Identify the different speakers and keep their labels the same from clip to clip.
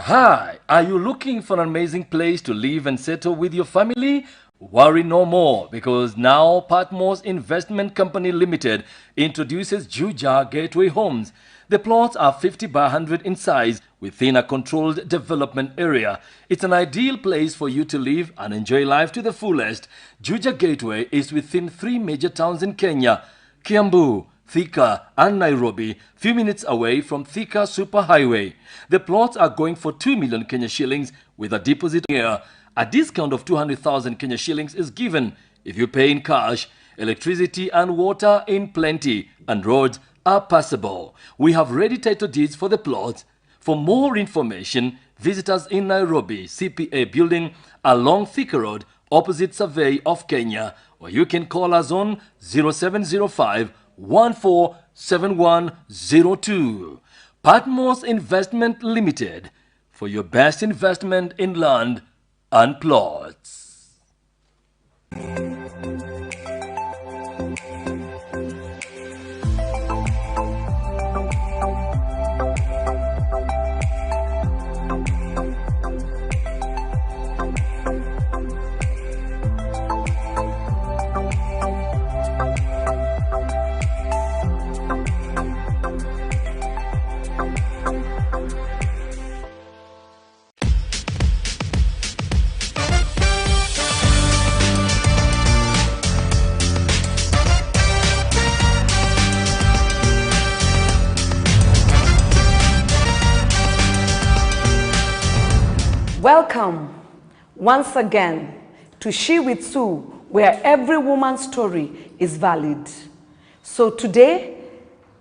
Speaker 1: Hi, are you looking for an amazing place to live and settle with your family? Worry no more, because now Patmos Investment Company Limited introduces Juja Gateway Homes. The plots are 50 by 100 in size within a controlled development area. It's an ideal place for you to live and enjoy life to the fullest. Juja Gateway is within 3 major towns in Kenya: Kiambu, Thika and Nairobi, few minutes away from Thika Superhighway. The plots are going for 2 million Kenya shillings with a deposit here. A discount of 200,000 Kenya shillings is given if you pay in cash. Electricity and water in plenty, and roads are passable. We have ready title deeds for the plots. For more information, visit us in Nairobi, CPA Building along Thika Road, opposite Survey of Kenya, or you can call us on 0705 147102. Patmos Investment Limited, for your best investment in land and plots.
Speaker 2: Welcome once again to She with Sue, where every woman's story is valid. So today,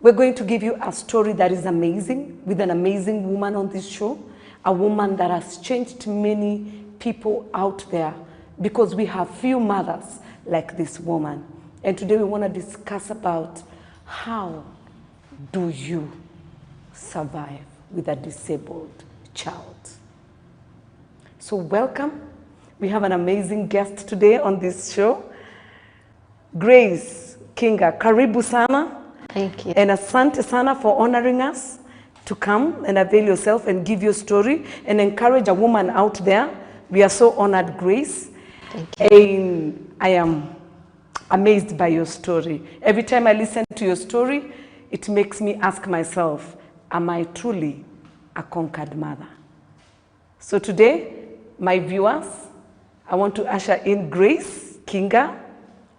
Speaker 2: we're going to give you a story that is amazing, with an amazing woman on this show, a woman that has changed many people out there, because we have few mothers like this woman. And today we want to discuss about how do you survive with a disabled child. So welcome. We have an amazing guest today on this show. Grace Kinga, karibu sana.
Speaker 3: Thank you.
Speaker 2: And asante sana for honoring us to come and avail yourself and give your story and encourage a woman out there. We are so honored, Grace.
Speaker 3: Thank you.
Speaker 2: And I am amazed by your story. Every time I listen to your story, it makes me ask myself, am I truly a conquered mother? So today, my viewers, I want to usher in Grace Kinga,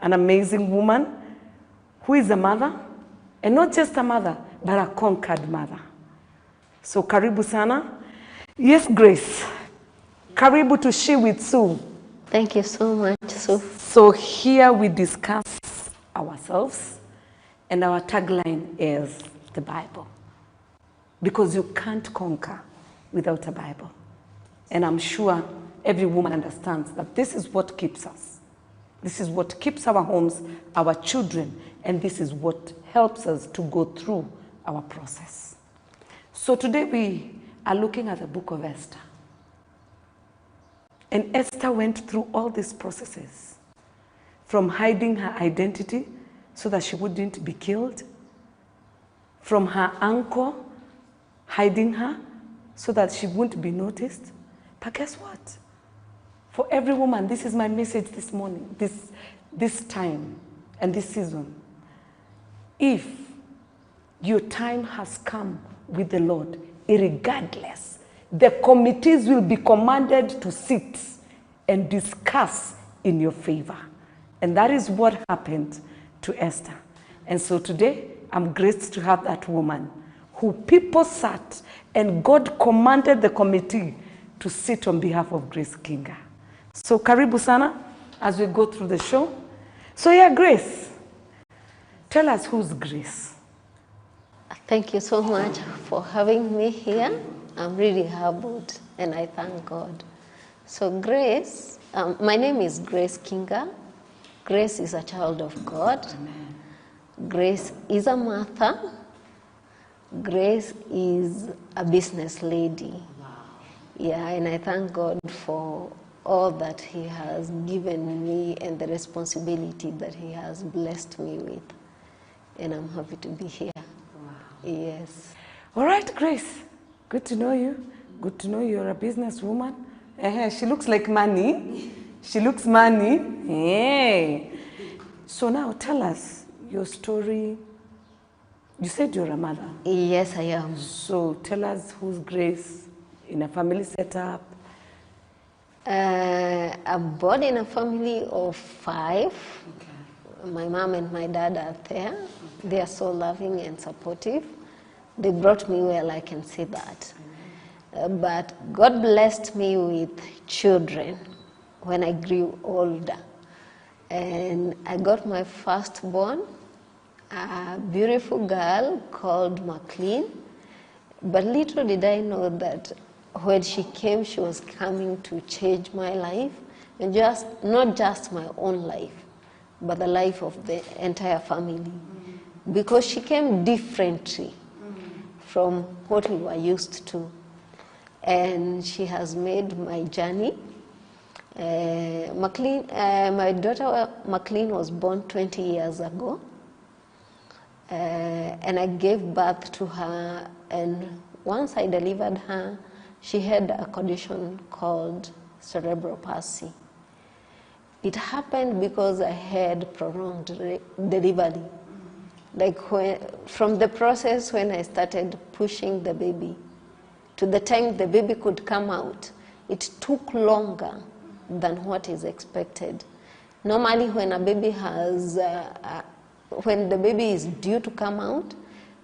Speaker 2: an amazing woman who is a mother, and not just a mother, but a conquered mother. So karibu sana. Yes, Grace. Karibu to She with Sue.
Speaker 3: Thank you so much, Sue.
Speaker 2: So here we discuss ourselves, and our tagline is the Bible. Because you can't conquer without a Bible. And I'm sure every woman understands that this is what keeps us. This is what keeps our homes, our children, and this is what helps us to go through our process. So today we are looking at the book of Esther. And Esther went through all these processes, from hiding her identity so that she wouldn't be killed, from her uncle hiding her so that she wouldn't be noticed. But guess what? For every woman, this is my message this morning, this time and this season. If your time has come with the Lord, irregardless, the committees will be commanded to sit and discuss in your favor. And that is what happened to Esther. And so today, I'm graced to have that woman who people sat and God commanded the committee to sit on behalf of Grace Kinga. So karibu sana as we go through the show. So yeah, Grace, tell us who's Grace.
Speaker 3: Thank you so much for having me here. I'm really humbled and I thank God. So Grace, my name is Grace Kinga. Grace is a child of God.
Speaker 2: Amen.
Speaker 3: Grace is a mother. Grace is a business lady. Yeah, and I thank God for all that He has given me and the responsibility that He has blessed me with. And I'm happy to be here. Wow. Yes.
Speaker 2: All right, Grace. Good to know you. good to know you're a businesswoman. She looks like money. She looks money. Hey. So now tell us your story. You said you're a mother.
Speaker 3: Yes, I am.
Speaker 2: So tell us who's Grace in a family setup.
Speaker 3: I'm born in a family of 5.
Speaker 2: Okay.
Speaker 3: My mom and my dad are there. They are so loving and supportive. They brought me well, I can say that. But God blessed me with children when I grew older. And I got my firstborn, a beautiful girl called McLean. But little did I know that when she came, she was coming to change my life, and not just my own life, but the life of the entire family. Because she came differently from what we were used to. And she has made my journey. My daughter McLean was born 20 years ago. And I gave birth to her, and once I delivered her, she had a condition called cerebral palsy. It happened because I had prolonged delivery. Like from the process when I started pushing the baby to the time the baby could come out, it took longer than what is expected. Normally when a baby has, when the baby is due to come out,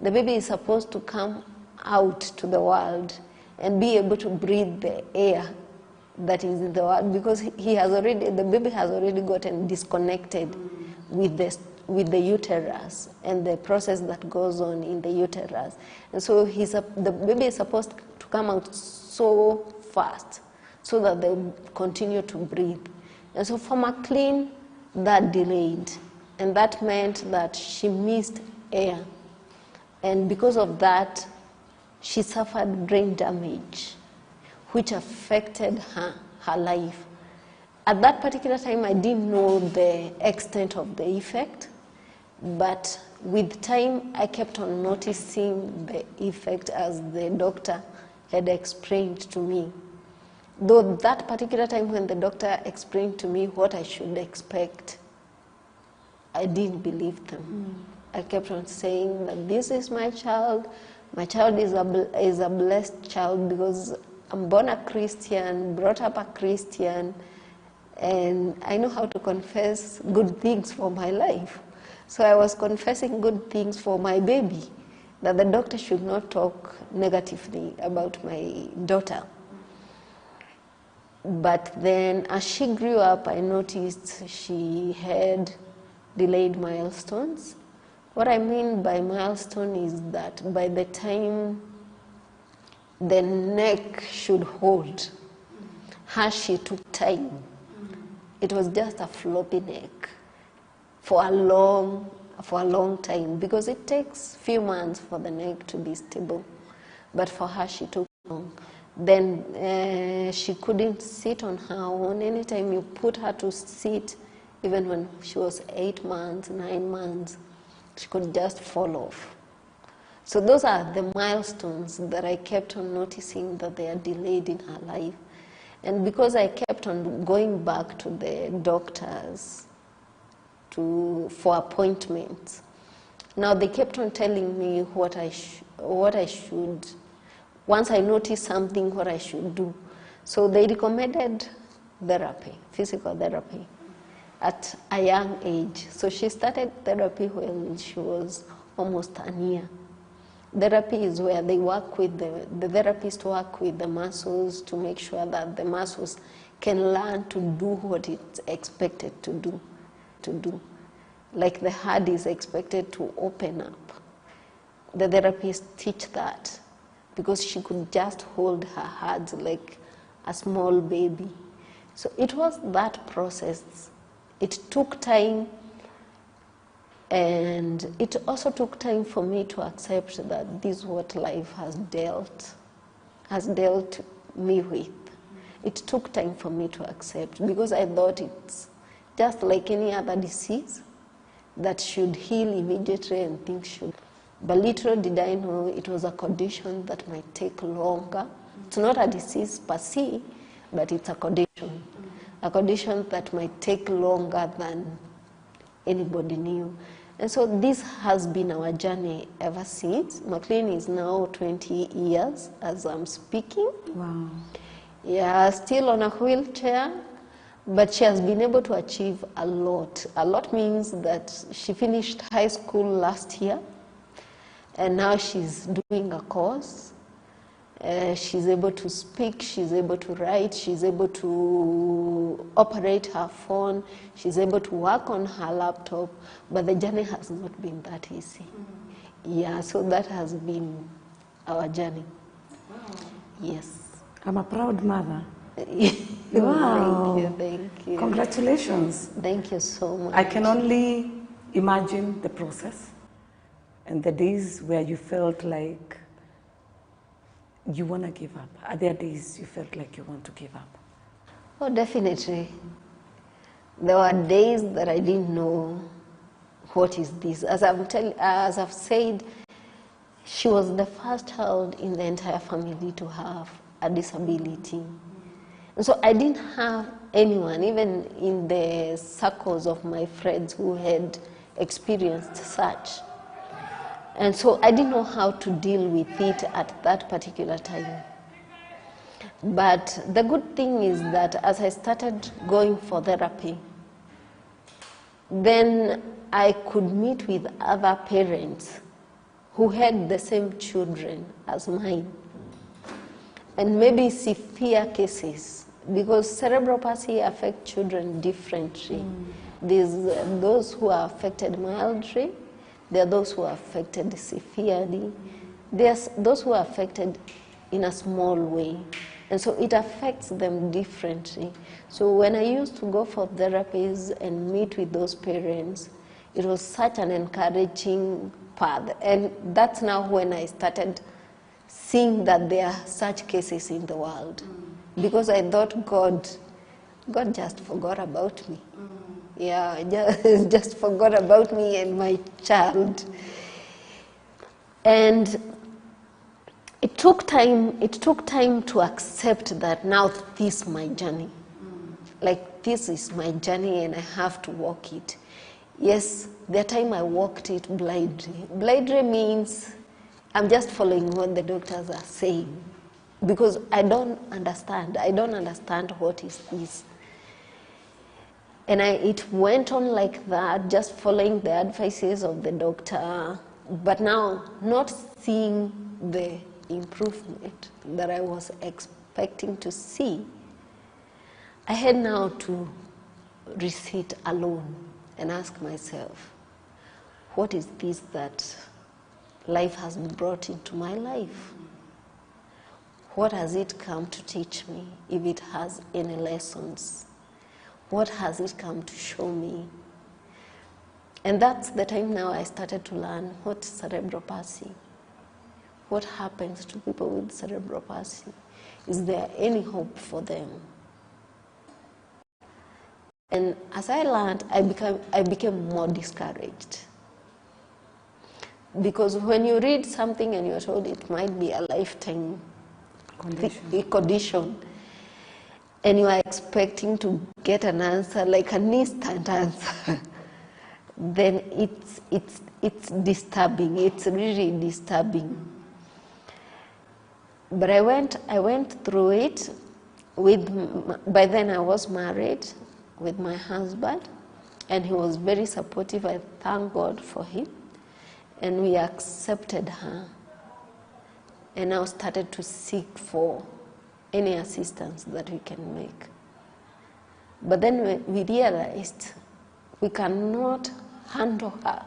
Speaker 3: the baby is supposed to come out to the world and be able to breathe the air that is in the world, because the baby has already gotten disconnected with the uterus and the process that goes on in the uterus. And so the baby is supposed to come out so fast so that they continue to breathe. And so for McLean, that delayed. And that meant that she missed air. And because of that, she suffered brain damage, which affected her life. At that particular time, I didn't know the extent of the effect, but with time, I kept on noticing the effect as the doctor had explained to me. Though that particular time when the doctor explained to me what I should expect, I didn't believe them. I kept on saying that this is my child. My child is a blessed child because I'm born a Christian, brought up a Christian, and I know how to confess good things for my life. So I was confessing good things for my baby, that the doctor should not talk negatively about my daughter. But then as she grew up, I noticed she had delayed milestones. What I mean by milestone is that by the time the neck should hold, she took time. It was just a floppy neck for a long time, because it takes few months for the neck to be stable. But for her, she took long. Then she couldn't sit on her own. Anytime you put her to sit, even when she was 8 months, 9 months, she could just fall off. So those are the milestones that I kept on noticing that they are delayed in her life. And because I kept on going back to the doctors for appointments, now they kept on telling me what I should, once I noticed something, what I should do. So they recommended therapy, physical therapy, at a young age. So she started therapy when she was almost a year. Therapy is where they work with the therapists work with the muscles to make sure that the muscles can learn to do what it's expected to do. Like the heart is expected to open up. The therapists teach that because she could just hold her heart like a small baby. So it was that process. It took time, and it also took time for me to accept that this is what life has dealt me with. It took time for me to accept, because I thought it's just like any other disease that should heal immediately and things should. But little did I know it was a condition that might take longer It's not a disease per se, but it's a condition. A condition that might take longer than anybody knew. And so this has been our journey ever since. McLean is now 20 years as I'm speaking.
Speaker 2: Wow.
Speaker 3: Yeah, still on a wheelchair, but she has been able to achieve a lot. A lot means that she finished high school last year, and now she's doing a course. She's able to speak, she's able to write, she's able to operate her phone, she's able to work on her laptop, but the journey has not been that easy. Yeah, so that has been our journey.
Speaker 2: Wow.
Speaker 3: Yes.
Speaker 2: I'm a proud mother.
Speaker 3: Wow. Thank you.
Speaker 2: Congratulations.
Speaker 3: Thank you so much.
Speaker 2: I can only imagine the process and the days where you felt like you want to give up. Are there days you felt like you want to give up?
Speaker 3: Oh, definitely. There were days that I didn't know what is this. As I've said, she was the first child in the entire family to have a disability. And so I didn't have anyone, even in the circles of my friends, who had experienced such. And so I didn't know how to deal with it at that particular time. But the good thing is that as I started going for therapy, then I could meet with other parents who had the same children as mine, and maybe severe cases, because cerebral palsy affects children differently. There's those who are affected mildly, there are those who are affected severely, there's those who are affected in a small way, and so it affects them differently. So when I used to go for therapies and meet with those parents, it was such an encouraging path, and that's now when I started seeing that there are such cases in the world, because I thought God just forgot about me. Yeah, just forgot about me and my child. And it took time to accept that now this is my journey. Like, this is my journey and I have to walk it. Yes, the time I walked it blindly. Blindly means I'm just following what the doctors are saying, because I don't understand. I don't understand what is this. And it went on like that, just following the advices of the doctor, but now not seeing the improvement that I was expecting to see. I had now to sit alone and ask myself, what is this that life has brought into my life? What has it come to teach me, if it has any lessons? What has it come to show me? And that's the time now I started to learn what cerebral palsy. What happens to people with cerebral palsy? Is there any hope for them? And as I learned, I became more discouraged. Because when you read something and you're told it might be a lifetime condition, and you are expecting to get an answer, like an instant answer, then it's disturbing. It's really disturbing. But I went through it by then I was married with my husband, and he was very supportive. I thank God for him. And we accepted her, and now started to seek for any assistance that we can make. But then we realized we cannot handle her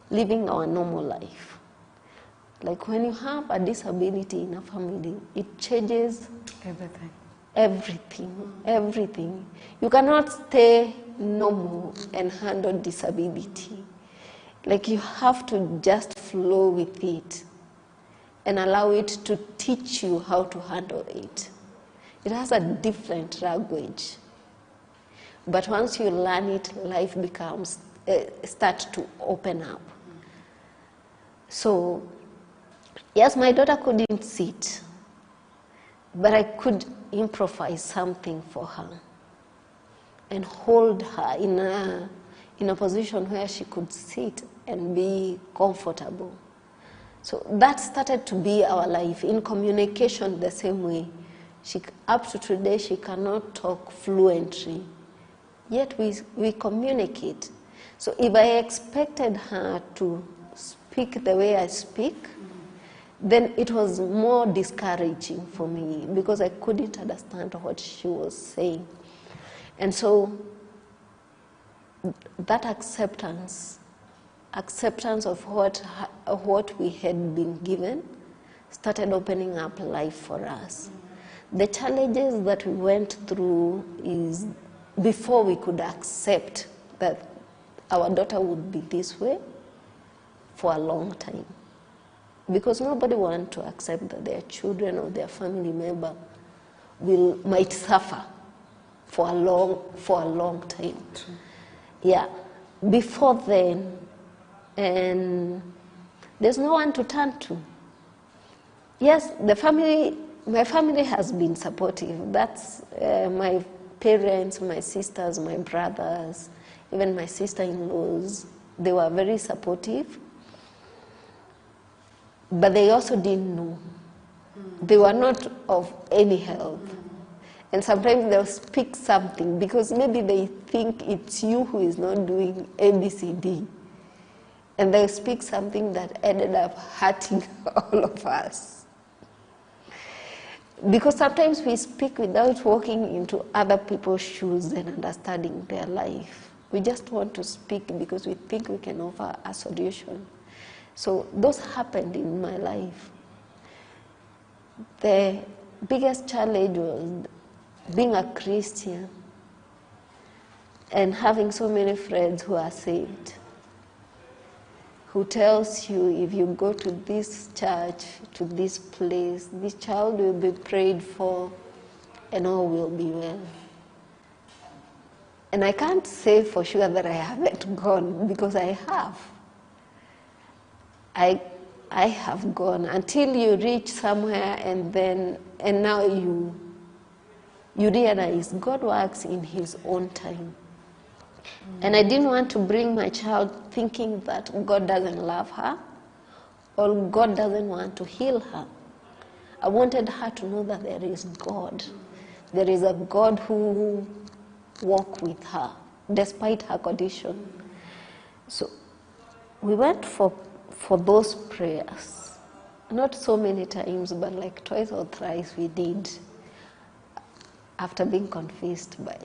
Speaker 3: living our normal life. Like, when you have a disability in a family, it changes everything. You cannot stay normal and handle disability. Like, you have to just flow with it and allow it to teach you how to handle it. It has a different language. But once you learn it, life starts to open up. So, yes, my daughter couldn't sit. but I could improvise something for her and hold her in a position where she could sit and be comfortable. So that started to be our life, in communication the same way. Up to today, she cannot talk fluently, yet we communicate. So if I expected her to speak the way I speak, then it was more discouraging for me because I couldn't understand what she was saying. And so that acceptance of what we had been given started opening up life for us. The challenges that we went through is before we could accept that our daughter would be this way for a long time. Because nobody wants to accept that their children or their family member might suffer for a long time. Yeah. Before then, and there's no one to turn to. Yes, my family has been supportive. That's my parents, my sisters, my brothers, even my sister-in-laws. They were very supportive. But they also didn't know. They were not of any help. And sometimes they'll speak something because maybe they think it's you who is not doing ABCD. And they'll speak something that ended up hurting all of us. Because sometimes we speak without walking into other people's shoes and understanding their life. We just want to speak because we think we can offer a solution. So those happened in my life. The biggest challenge was being a Christian and having so many friends who are saved, who tells you if you go to this church, to this place, this child will be prayed for and all will be well. And I can't say for sure that I haven't gone because I have. I have gone until you reach somewhere and now you realize God works in His own time. And I didn't want to bring my child thinking that God doesn't love her or God doesn't want to heal her. I wanted her to know that there is God. There is a God who walks with her despite her condition. So we went for those prayers. Not so many times, but like twice or thrice we did after being confessed by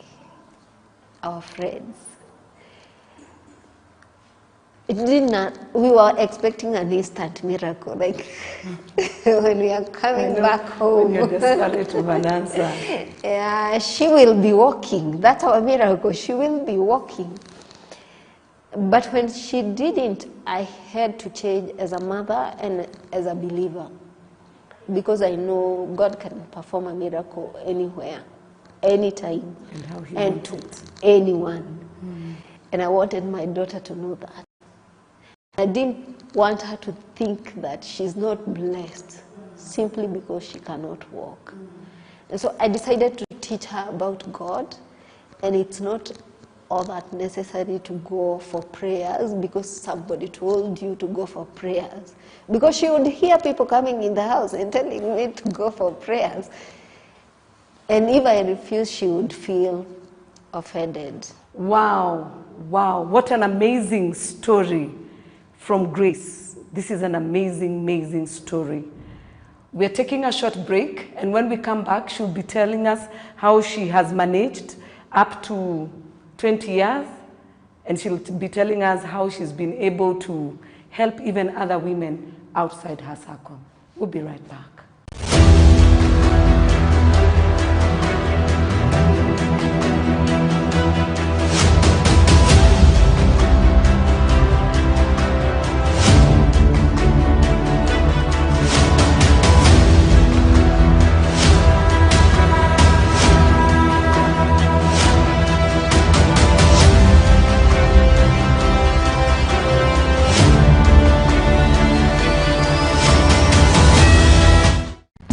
Speaker 3: our friends. We were expecting an instant miracle, like when we are coming back home.
Speaker 2: When you're desperate of an answer.
Speaker 3: Yeah, she will be walking. That's our miracle. She will be walking. But when she didn't, I had to change as a mother and as a believer. Because I know God can perform a miracle anywhere, anytime, and to anyone. And I wanted my daughter to know that. I didn't want her to think that she's not blessed simply because she cannot walk. And so I decided to teach her about God, and it's not all that necessary to go for prayers because somebody told you to go for prayers. Because she would hear people coming in the house and telling me to go for prayers. And if I refused, she would feel offended.
Speaker 2: Wow, wow, what an amazing story from Grace. This is an amazing, amazing story. We're taking a short break, and when we come back, she'll be telling us how she has managed up to 20 years, and she'll be telling us how she's been able to help even other women outside her circle. We'll be right back.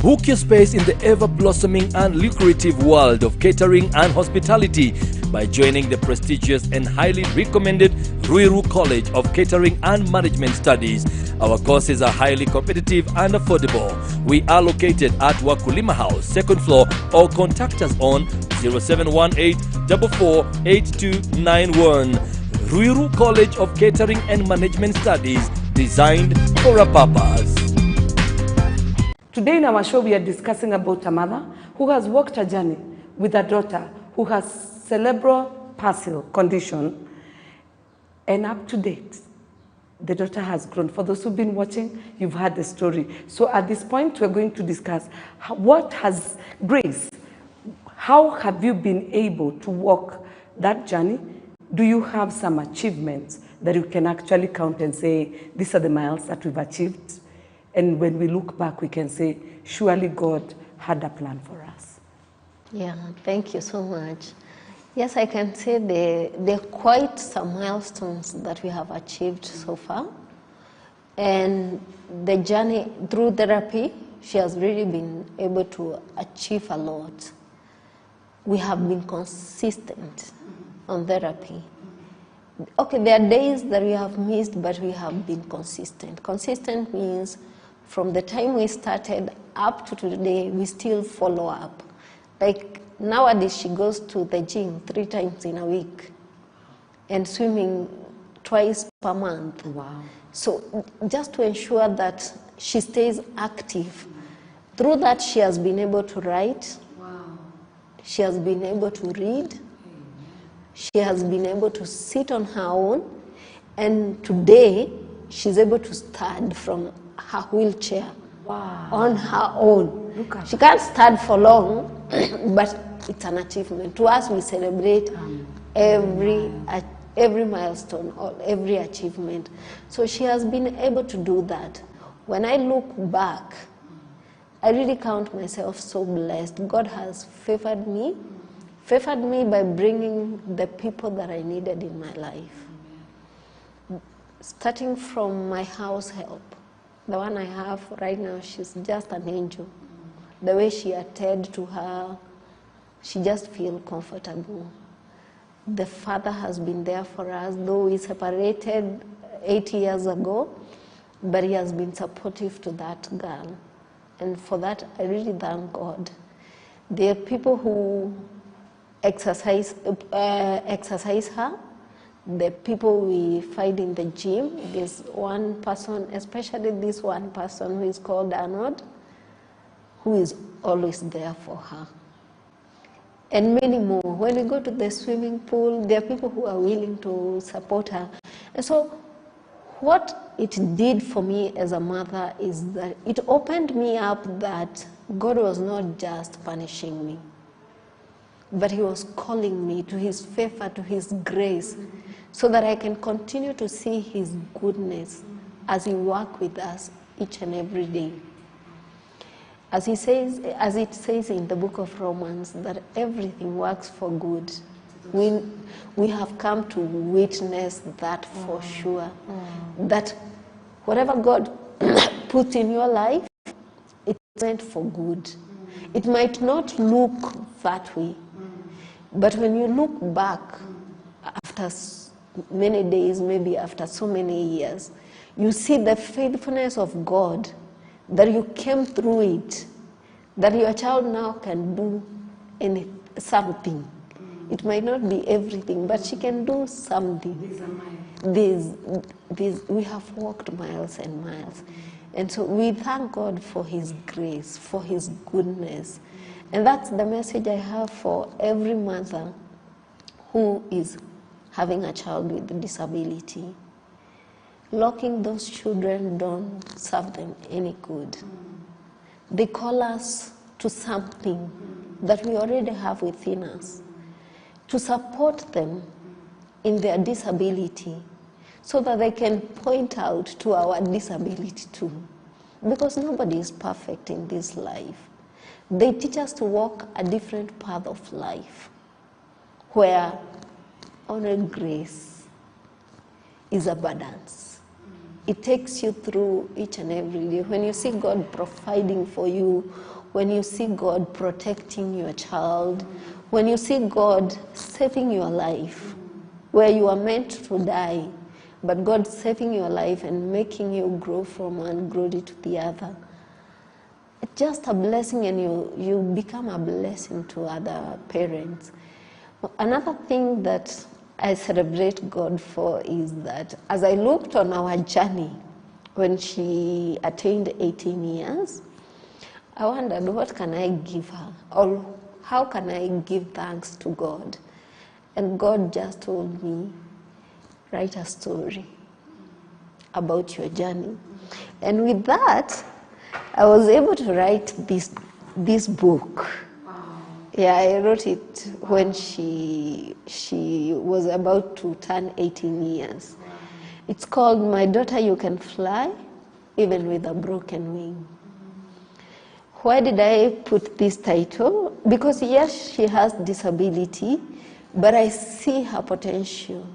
Speaker 1: Book your space in the ever-blossoming and lucrative world of catering and hospitality by joining the prestigious and highly recommended Ruiru College of Catering and Management Studies. Our courses are highly competitive and affordable. We are located at Wakulima House, 2nd floor, or contact us on 0718 448291. Ruiru College of Catering and Management Studies, designed for a purpose.
Speaker 2: Today in our show, we are discussing about a mother who has walked a journey with a daughter who has cerebral palsy condition, and up to date, the daughter has grown. For those who've been watching, you've heard the story. So at this point, we're going to discuss what has Grace, how have you been able to walk that journey? Do you have some achievements that you can actually count and say, these are the miles that we've achieved? And when we look back, we can say, surely God had a plan for us.
Speaker 3: Yeah, thank you so much. Yes, I can say there are quite some milestones that we have achieved so far. And the journey through therapy, she has really been able to achieve a lot. We have been consistent on therapy. Okay, there are days that we have missed, but we have been consistent. Consistent means from the time we started up to today, we still follow up. Like nowadays, she goes to the gym 3 times in a week and swimming twice per month.
Speaker 2: Wow.
Speaker 3: So just to ensure that she stays active. Through that, she has been able to write.
Speaker 2: Wow.
Speaker 3: She has been able to read. She has been able to sit on her own. And today, she's able to stand from her wheelchair.
Speaker 2: Wow.
Speaker 3: On her own.
Speaker 2: Look at
Speaker 3: She can't stand for long, but it's an achievement. To us, we celebrate every milestone or every achievement. So she has been able to do that. When I look back, I really count myself so blessed. God has favored me by bringing the people that I needed in my life. Starting from my house help. The one I have right now, she's just an angel. The way she attended to her, she just feels comfortable. The father has been there for us, though we separated 8 years ago, but he has been supportive to that girl. And for that, I really thank God. There are people who exercise her. The people we find in the gym, there's one person, especially this one person who is called Arnold, who is always there for her. And many more. When we go to the swimming pool, there are people who are willing to support her. And so what it did for me as a mother is that it opened me up that God was not just punishing me, but he was calling me to his favor, to his grace, so that I can continue to see his goodness as he works with us each and every day. As it says in the book of Romans, that everything works for good. We have come to witness that for sure. That whatever God puts in your life, it's meant for good. It might not look that way, but when you look back after many days, maybe after so many years, you see the faithfulness of God, that you came through it, that your child now can do something. It might not be everything, but she can do something. We have walked miles and miles. And so we thank God for his grace, for his goodness. And that's the message I have for every mother who is having a child with a disability. Locking those children don't serve them any good. They call us to something that we already have within us, to support them in their disability so that they can point out to our disability too. Because nobody is perfect in this life. They teach us to walk a different path of life where honor and grace is abundance. It takes you through each and every day. When you see God providing for you, when you see God protecting your child, when you see God saving your life, where you are meant to die, but God saving your life and making you grow from one glory to the other, it's just a blessing, and you become a blessing to other parents. Another thing that I celebrate God for is that as I looked on our journey when she attained 18 years, I wondered, what can I give her? Or how can I give thanks to God? And God just told me, write a story about your journey. And with that, I was able to write this book. Yeah, I wrote it when she was about to turn 18 years. It's called My Daughter, You Can Fly, Even with a Broken Wing. Why did I put this title? Because yes, she has disability, but I see her potential.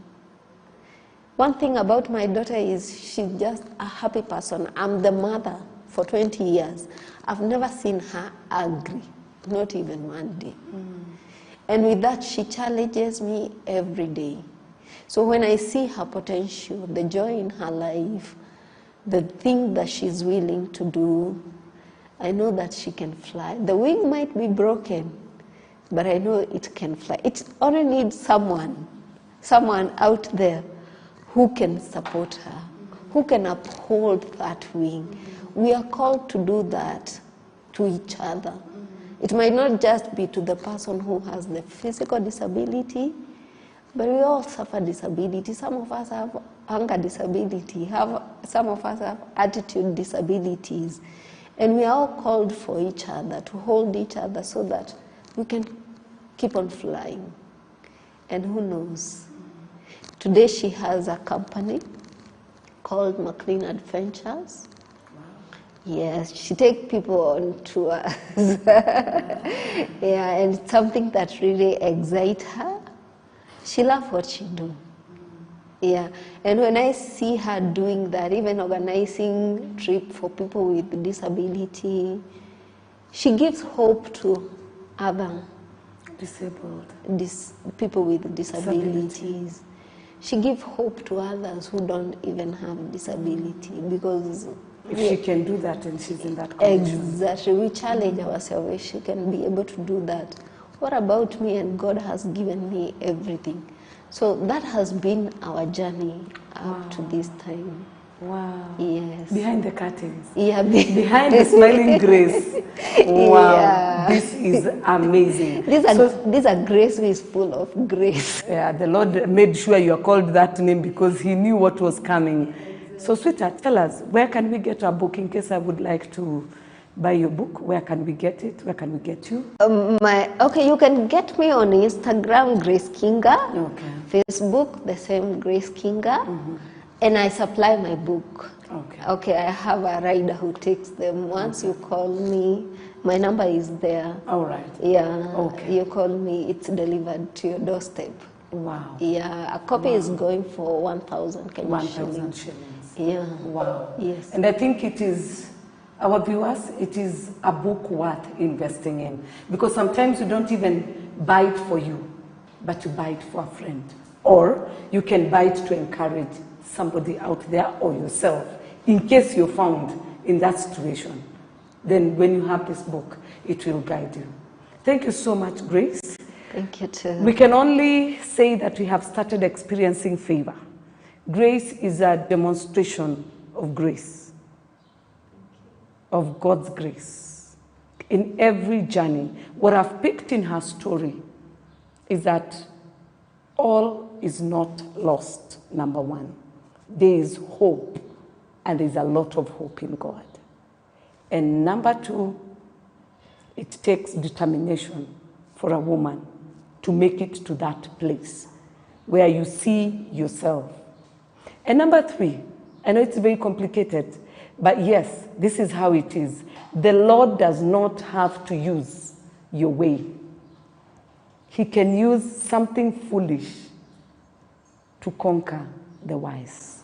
Speaker 3: One thing about my daughter is she's just a happy person. I'm the mother for 20 years. I've never seen her angry, not even one day. And with that, she challenges me every day. So when I see her potential, the joy in her life, the thing that she's willing to do, I know that she can fly. The wing might be broken, but I know it can fly. It only needs someone out there who can support her, who can uphold that wing. We are called to do that to each other. It might not just be to the person who has the physical disability, but we all suffer disability. Some of us have hunger disability, some of us have attitude disabilities. And we are all called for each other, to hold each other so that we can keep on flying. And who knows? Today she has a company called McLean Adventures. Yes, she takes people on tours. Yeah, and it's something that really excites her. She loves what she does. Yeah, and when I see her doing that, even organizing trip for people with disability, she gives hope to other people with disabilities. She gives hope to others who don't even have disability, because
Speaker 2: if she can do that and she's in that condition.
Speaker 3: Exactly, we challenge ourselves if she can be able to do that. What about me? And God has given me everything. So that has been our journey up to this time.
Speaker 2: Wow.
Speaker 3: Yes.
Speaker 2: Behind the curtains.
Speaker 3: Yeah.
Speaker 2: Behind the smiling grace. Wow. Yeah. This is amazing.
Speaker 3: This a grace who is full of grace.
Speaker 2: Yeah, the Lord made sure you are called that name because he knew what was coming. So sweetheart, tell us, where can we get our book in case I would like to buy your book? Where can we get it? Where can we get you?
Speaker 3: Okay, you can get me on Instagram, Grace Kinga.
Speaker 2: Okay.
Speaker 3: Facebook, the same Grace Kinga. And I supply my book. Okay, I have a rider who takes them. Once you call me, my number is there.
Speaker 2: All right.
Speaker 3: Yeah.
Speaker 2: Okay.
Speaker 3: You call me, it's delivered to your doorstep.
Speaker 2: Wow.
Speaker 3: Yeah, a copy is going for 1,000 Kenyan
Speaker 2: 1,000 shillings.
Speaker 3: Yeah.
Speaker 2: Wow.
Speaker 3: Yes.
Speaker 2: And I think it is, our viewers, it is a book worth investing in. Because sometimes you don't even buy it for you, but you buy it for a friend. Or you can buy it to encourage somebody out there or yourself, in case you're found in that situation. Then when you have this book, it will guide you. Thank you so much, Grace.
Speaker 3: Thank you too.
Speaker 2: We can only say that we have started experiencing favor. Grace is a demonstration of grace, of God's grace. In every journey, what I've picked in her story is that all is not lost, number one. There is hope, and there's a lot of hope in God. And number two, it takes determination for a woman to make it to that place where you see yourself. And number three, I know it's very complicated, but yes, this is how it is. The Lord does not have to use your way. He can use something foolish to conquer the wise.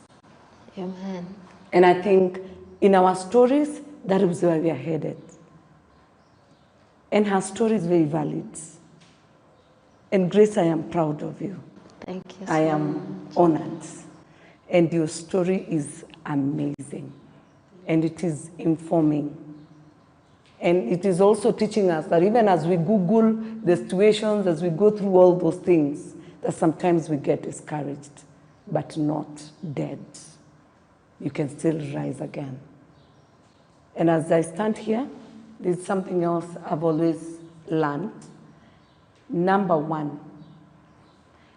Speaker 3: Amen.
Speaker 2: And I think in our stories, that is where we are headed. And her story is very valid. And Grace, I am proud of you.
Speaker 3: Thank you so
Speaker 2: I am honored. And your story is amazing. And it is informing. And it is also teaching us that even as we Google the situations, as we go through all those things, that sometimes we get discouraged, but not dead. You can still rise again. And as I stand here, there's something else I've always learned. Number one,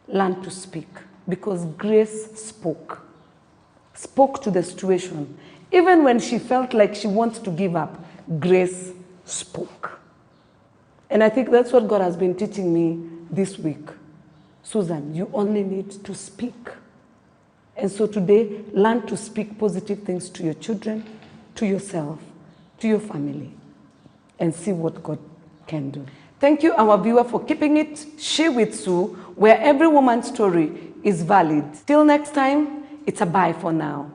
Speaker 2: learn to speak. Because Grace spoke to the situation. Even when she felt like she wanted to give up, Grace spoke. And I think that's what God has been teaching me this week. Susan, you only need to speak. And so today, learn to speak positive things to your children, to yourself, to your family, and see what God can do. Thank you, our viewer, for keeping it She with Sue, where every woman's story is valid. Till next time, it's a bye for now.